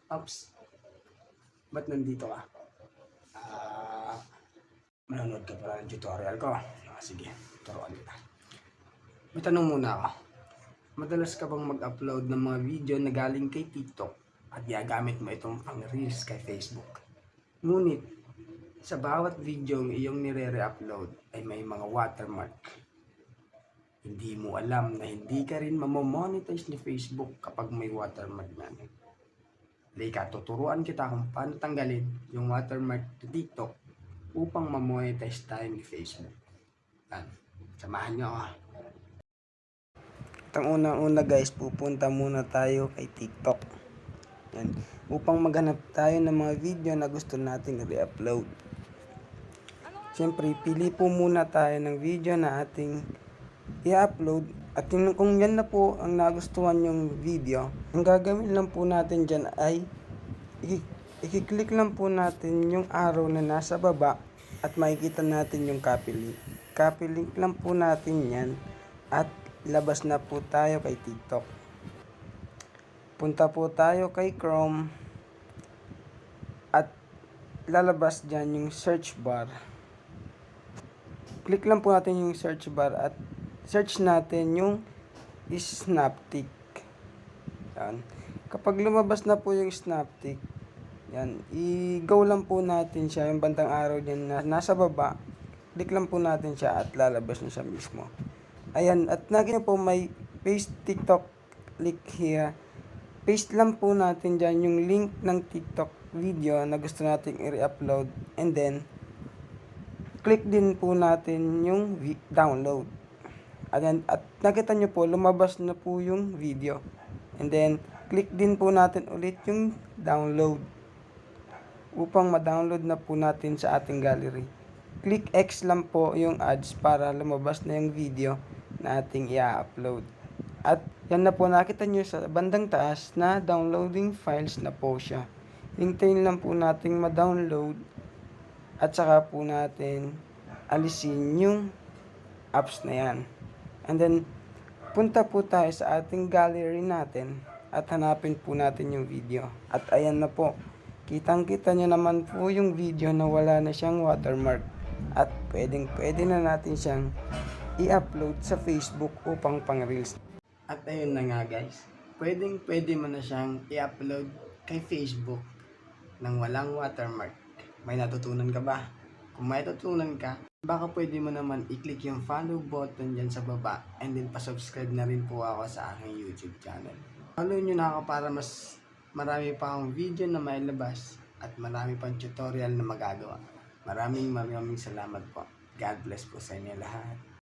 Ops, ba't nandito ka? Ah, manonood ka pala ng tutorial ko. Sige, turuan kita. May tanong muna ako. Madalas ka bang mag-upload ng mga video na galing kay TikTok at gagamit mo itong pang-reels kay Facebook? Ngunit, sa bawat video ng iyong nire-upload ay may mga watermark. Hindi mo alam na hindi ka rin mamomonetize ni Facebook kapag may watermark na. Lika, tuturuan kita kung paano tanggalin yung watermark to TikTok upang mamonetize tayo ni Facebook. Yan. Samahan nyo ako. Ang unang-una guys, pupunta muna tayo kay TikTok. Yan. Upang maghanap tayo ng mga video na gusto nating re-upload. Siyempre, pili po muna tayo ng video na ating i-upload. At kung yan na po ang nagustuhan yung video, ang gagawin lang po natin dyan ay i-click lang po natin yung arrow na nasa baba at makikita natin yung copy link. Copy link lang po natin yan at labas na po tayo kay TikTok. Punta po tayo kay Chrome at lalabas dyan yung search bar. Click lang po natin yung search bar at search natin yung Snaptik. Yan. Kapag lumabas na po yung Snaptik, yan, i-go lang po natin siya, yung bandang arrow din na nasa baba. Click lang po natin siya at lalabas na siya mismo. Ayan, at nakita po may paste TikTok link here. Paste lang po natin dyan yung link ng TikTok video na gusto nating i-upload. And then, click din po natin yung download. At nakita nyo po, lumabas na po yung video. And then, click din po natin ulit yung download. Upang ma-download na po natin sa ating gallery. Click X lang po yung ads para lumabas na yung video na ating i-upload. At yan na po, nakita nyo sa bandang taas na downloading files na po siya. Hintayin lang po natin ma-download. At saka po natin alisin yung apps na yan. And then, punta po tayo sa ating gallery natin at hanapin po natin yung video. At ayan na po, kitang-kita nyo naman po yung video na wala na siyang watermark. At pwede na natin siyang i-upload sa Facebook upang pang-reels. At ayun na nga guys, pwede mo na siyang i-upload kay Facebook nang walang watermark. May natutunan ka ba? Kung may natutunan ka, baka pwede mo naman i-click yung follow button dyan sa baba and then pa-subscribe na rin po ako sa aking YouTube channel. Follow nyo na ako para mas marami pa akong video na mailabas at marami pang tutorial na magagawa. Maraming salamat po. God bless po sa inyo lahat.